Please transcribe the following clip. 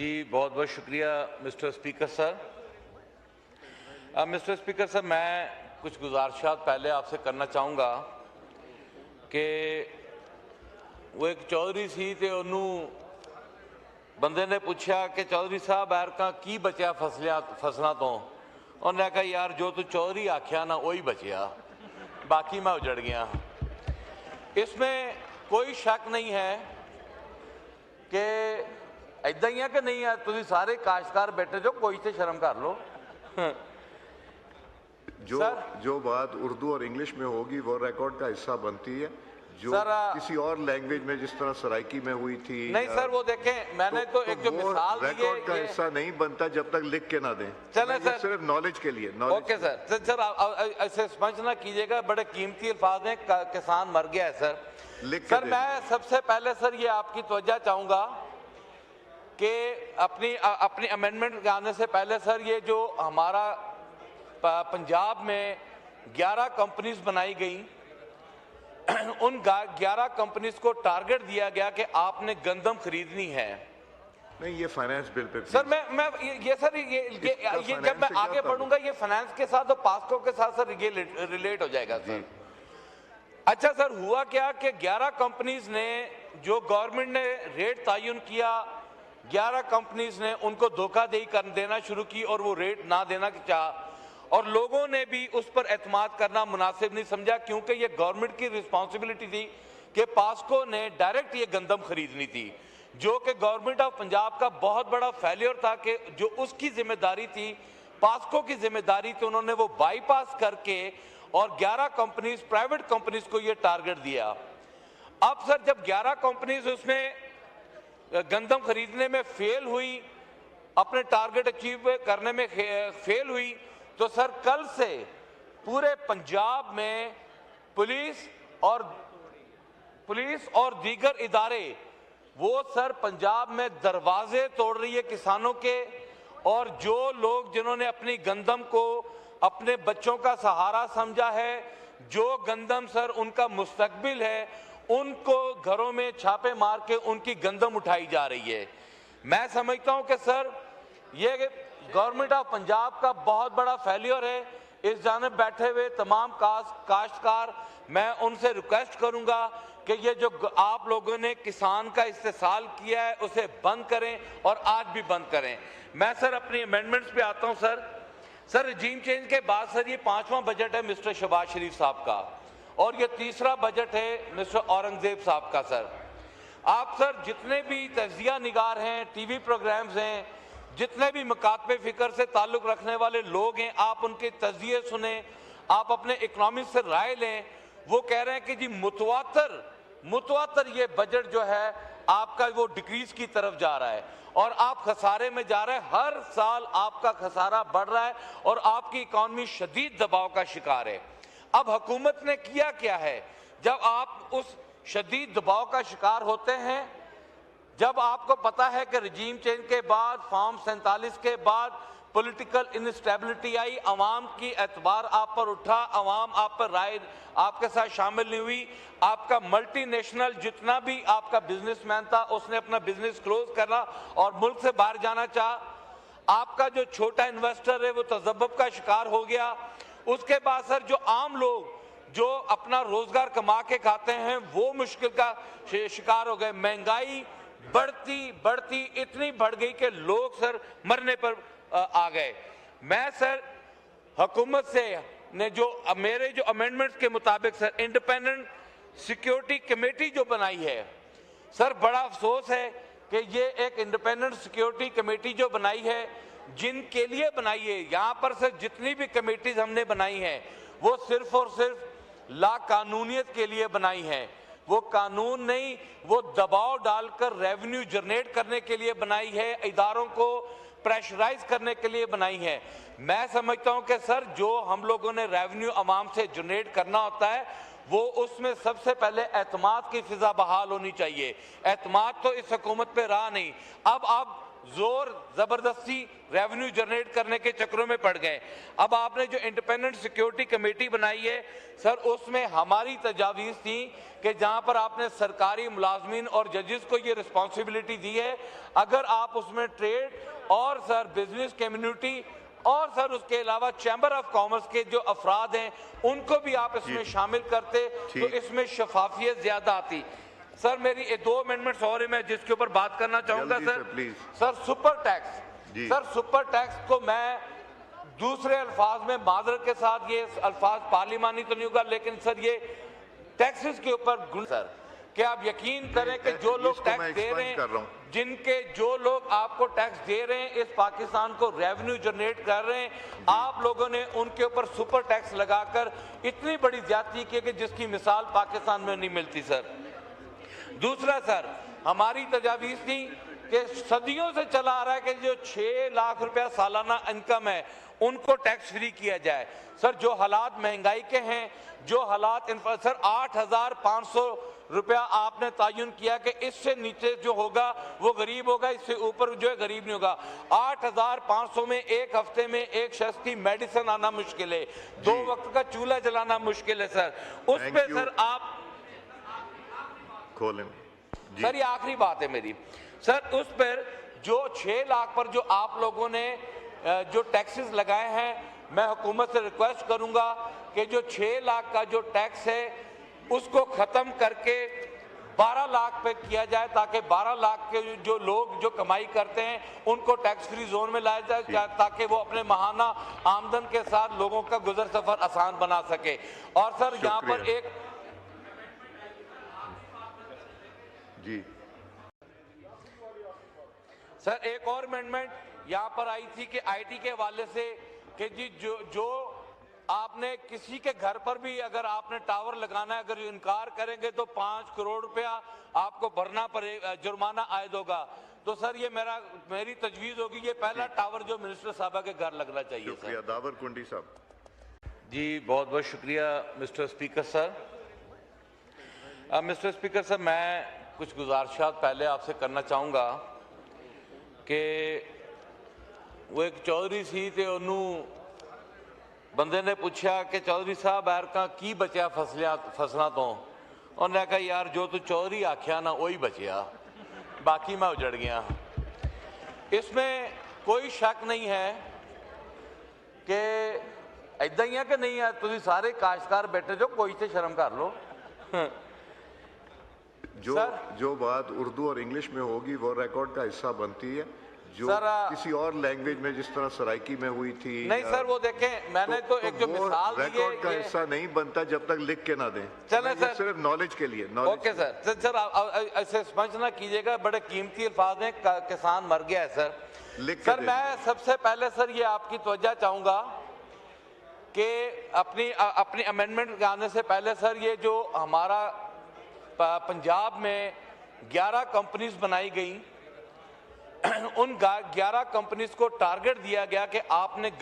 जी बहुत बहुत शुक्रिया mister speaker sir. Mister speaker sir, मैं कुछ गुजारिशात पहले आपसे करना चाहूँगा कि वो एक चौधरी सी ते उन्होंने बंदे ने पूछा कि चौधरी साहब ऐरका की बचा फसलों तो, उन्हें कहा यार जो तू चौधरी आख्या ना वही बचिया, बाकी मैं उजड़ गया। इसमें कोई शक नहीं है कि ऐदा ही है कि नहीं है, तुम सारे काश्तकार बैठे जो, कोई से शर्म कर लो। जो बात उर्दू और इंग्लिश में होगी वो रिकॉर्ड का हिस्सा बनती है, जो किसी और लैंग्वेज में जिस तरह सराइकी में हुई थी नहीं सर, वो देखें मैंने तो एक जो मिसाल दी है, रिकॉर्ड का हिस्सा नहीं बनता जब तक लिख के ना दें। चले सर, सिर्फ नॉलेज के लिए। Okay sir. सर ऐसे समझ ना कीजिएगा, बड़े कीमती अल्फाज हैं, किसान मर गया है सर। सर मैं सबसे पहले सर ये आपकी तवज्जो चाहूँगा कि अपनी अमेंडमेंट आने से पहले सर, ये जो हमारा पंजाब में 11 कंपनीज बनाई गई, उन 11 कंपनीज को टारगेट दिया गया कि आपने गंदम खरीदनी है। नहीं, ये फाइनेंस बिल पे सर मैं ये सर ये जब मैं आगे बढ़ूंगा ये फाइनेंस के साथ और पास्को के साथ सर ये रिलेट हो जाएगा सर। अच्छा सर, हुआ क्या कि 11 कंपनीज ने, जो गवर्नमेंट ने रेट तयन किया, 11 कंपनीज ने उनको धोखाधड़ी कर देना शुरू की और वो रेट ना देना चाहा, और लोगों ने भी उस पर एतमाद करना मुनासिब नहीं समझा, क्योंकि ये गवर्नमेंट की रिस्पॉन्सिबिलिटी थी कि पास्को ने डायरेक्ट ये गंदम खरीदनी थी, जो कि गवर्नमेंट ऑफ पंजाब का बहुत बड़ा फेलियर था कि जो उसकी जिम्मेदारी थी, पास्को की जिम्मेदारी थी, उन्होंने वो बाईपास करके और 11 कंपनीज, प्राइवेट कंपनीज को ये टारगेट दिया। अब सर जब 11 कंपनीज उसमें गंदम खरीदने में फेल हुई, अपने टारगेट अचीव करने में फेल हुई, तो सर कल से पूरे पंजाब में पुलिस और दीगर इदारे वो सर पंजाब में दरवाजे तोड़ रही है किसानों के, और जो लोग जिन्होंने अपनी गंदम को अपने बच्चों का सहारा समझा है, जो गंदम सर उनका मुस्तकबिल है, उनको घरों में छापे मार के उनकी गंदम उठाई जा रही है। मैं समझता हूं कि सर ये गवर्नमेंट ऑफ पंजाब का बहुत बड़ा फेलियर है। इस जानिब बैठे हुए तमाम काश्तकार, मैं उनसे रिक्वेस्ट करूंगा कि ये जो आप लोगों ने किसान का इस्तेसाल किया है उसे बंद करें, और आज भी बंद करें। मैं सर अपनी अमेंडमेंट्स पे आता हूं सर रजीम चेंज के बाद सर ये 5वां बजट है मिस्टर शहबाज शरीफ साहब का, और ये तीसरा बजट है मिस्टर औरंगजेब साहब का। सर आप सर जितने भी तजिया निगार हैं, टीवी प्रोग्राम्स हैं, जितने भी मकातबे फिक्र से ताल्लुक रखने वाले लोग हैं, आप उनके तजिए सुने, आप अपने इकोनॉमिस्ट से राय लें। वो कह रहे हैं कि जी मुतवातर ये बजट जो है आपका वो डिक्रीज की तरफ जा रहा है और आप खसारे में जा रहे हैं। हर साल आपका खसारा बढ़ रहा है और आपकी इकॉनमी शदीद दबाव का शिकार है। अब हुकूमत ने किया क्या है, जब आप उस शदीद दबाव का शिकार होते हैं, जब आपको पता है कि रजीम चेंज के बाद, फॉर्म 47 के बाद पॉलिटिकल इनस्टेबिलिटी आई, अवाम की एतबार आप पर उठा, अवाम आप पर राय आपके साथ शामिल नहीं हुई, आपका मल्टीनेशनल जितना भी आपका बिजनेसमैन था उसने अपना बिजनेस क्लोज करना और मुल्क से बाहर जाना चाहा, आपका जो छोटा इन्वेस्टर है वो तजब्बुब का शिकार हो गया। उसके बाद सर जो आम लोग जो अपना रोजगार कमा के खाते हैं वो मुश्किल का शिकार हो गए। महंगाई बढ़ती इतनी बढ़ गई कि लोग सर मरने पर आ गए। मैं सर हुकूमत से ने जो मेरे जो अमेंडमेंट्स के मुताबिक सर इंडिपेंडेंट सिक्योरिटी कमेटी जो बनाई है, सर बड़ा अफसोस है कि ये एक इंडिपेंडेंट सिक्योरिटी कमेटी जो बनाई है, जिनके लिए बनाई है, यहाँ पर सर जितनी भी कमेटीज हमने बनाई हैं वो सिर्फ और सिर्फ लाकानूनियत के लिए बनाई हैं। वो कानून नहीं, वो दबाव डालकर रेवेन्यू जनरेट करने के लिए बनाई है, इदारों को प्रेशराइज करने के लिए बनाई है। मैं समझता हूं कि सर जो हम लोगों ने रेवेन्यू अवाम से जनरेट करना होता है वो उसमें सबसे पहले एतमाद की फिजा बहाल होनी चाहिए। एतमाद तो इस हुकूमत पे रहा नहीं। अब आप जोर जबरदस्ती रेवेन्यू जनरेट करने के चक्रों में पड़ गए। अब आपने जो इंडिपेंडेंट सिक्योरिटी कमेटी बनाई है सर, उसमें हमारी तजावीज़ थी कि जहां पर आपने सरकारी मुलाजमीन और जजेस को ये रिस्पॉन्सिबिलिटी दी है, अगर आप उसमें ट्रेड और सर बिजनेस कम्युनिटी और सर उसके अलावा चैम्बर ऑफ कॉमर्स के जो अफराद हैं उनको भी आप इसमें शामिल करते तो इसमें शफाफियत ज्यादा आती। सर मेरी 2 अमेंडमेंट्स और हैं मैं जिसके ऊपर बात करना चाहूंगा sir super tax. Sir super tax को मैं दूसरे अल्फाज में माजरत के साथ, ये अल्फाज पार्लिमानी तो नहीं होगा, लेकिन सर ये टैक्सेस के ऊपर सर कि आप यकीन करें कि जो लोग टैक्स दे रहे हैं, जो लोग आपको टैक्स दे रहे हैं, इस पाकिस्तान को रेवेन्यू जनरेट कर रहे हैं, आप लोगों ने उनके ऊपर सुपर टैक्स लगाकर इतनी बड़ी ज्यादती की कि जिसकी मिसाल पाकिस्तान में नहीं मिलती। सर दूसरा सर हमारी तजावीज़ थी कि सदियों से चला आ रहा है कि जो 6 लाख रुपया सालाना इनकम है उनको टैक्स फ्री किया जाए। सर जो हालात महंगाई के हैं, जो हालात सर 8,500 रुपया आपने तयन किया कि इससे नीचे जो होगा वो गरीब होगा, इससे ऊपर जो है गरीब नहीं होगा। 8,500 में एक हफ्ते में एक शख्स की मेडिसिन आना मुश्किल है, 2 वक्त का चूल्हा जलाना मुश्किल है। सर उस पे सर आप खोलें सर, ये आखिरी बात है मेरी सर, उस पर जो 6 लाख पर जो आप लोगों ने जो टैक्सेस लगाए हैं, मैं हुकूमत से रिक्वेस्ट करूंगा कि जो 6 लाख का जो टैक्स है उसको खत्म करके 12 लाख पे किया जाए, ताकि 12 लाख के जो लोग जो कमाई करते हैं उनको टैक्स फ्री जोन में लाया जाए, ताकि वो अपने माहाना आमदन के साथ लोगों का गुजर सफर आसान बना सके। और सर यहाँ पर एक सर एक और अमेंडमेंट यहाँ पर आई थी कि आईटी के हवाले से कि जी जो आपने किसी के घर पर भी अगर आपने टावर लगाना है, अगर इनकार करेंगे तो 5 करोड़ रुपया आपको भरना पड़ेगा, जुर्माना आयद होगा। तो सर ये मेरी तजवीज़ होगी, ये पहला टावर जो मिनिस्टर साहबा के घर लगना चाहिए। शुक्रिया दावर कुंडी साहब। जी बहुत बहुत शुक्रिया mister speaker sir. Mister speaker sir, मैं कुछ गुजारिशात पहले आपसे करना चाहूँगा कि वो एक चौधरी सी ते उन्होंने बंदे ने पूछा कि चौधरी साहब ऐरका की बचा फसलों तो, उन्हें कहा यार जो तू चौधरी आख्या ना वही बचिया, बाकी मैं उजड़ गया। इसमें कोई शक नहीं है कि इदा ही है कि नहीं है, तुम सारे काश्तकार बैठे जो, कोई से शर्म कर लो। जो बात उर्दू और इंग्लिश में होगी वो रिकॉर्ड का हिस्सा बनती है, जो किसी और लैंग्वेज में जिस तरह सराइकी में हुई थी नहीं सर, वो देखें मैंने तो एक जो मिसाल दी है, रिकॉर्ड का हिस्सा नहीं बनता जब तक लिख के ना दें। चले सर, सिर्फ नॉलेज के लिए। Okay sir. सर ऐसे समझ ना कीजिएगा, बड़े कीमती अल्फाज हैं, किसान मर गया है सर। सर मैं सबसे पहले सर ये आपकी तवज्जो चाहूंगा कि अपनी अमेंडमेंट आने से पहले सर ये जो हमारा पंजाब में 11 कंपनीज बनाई गई, उन 11 कंपनीज को टारगेट दिया गया कि आपने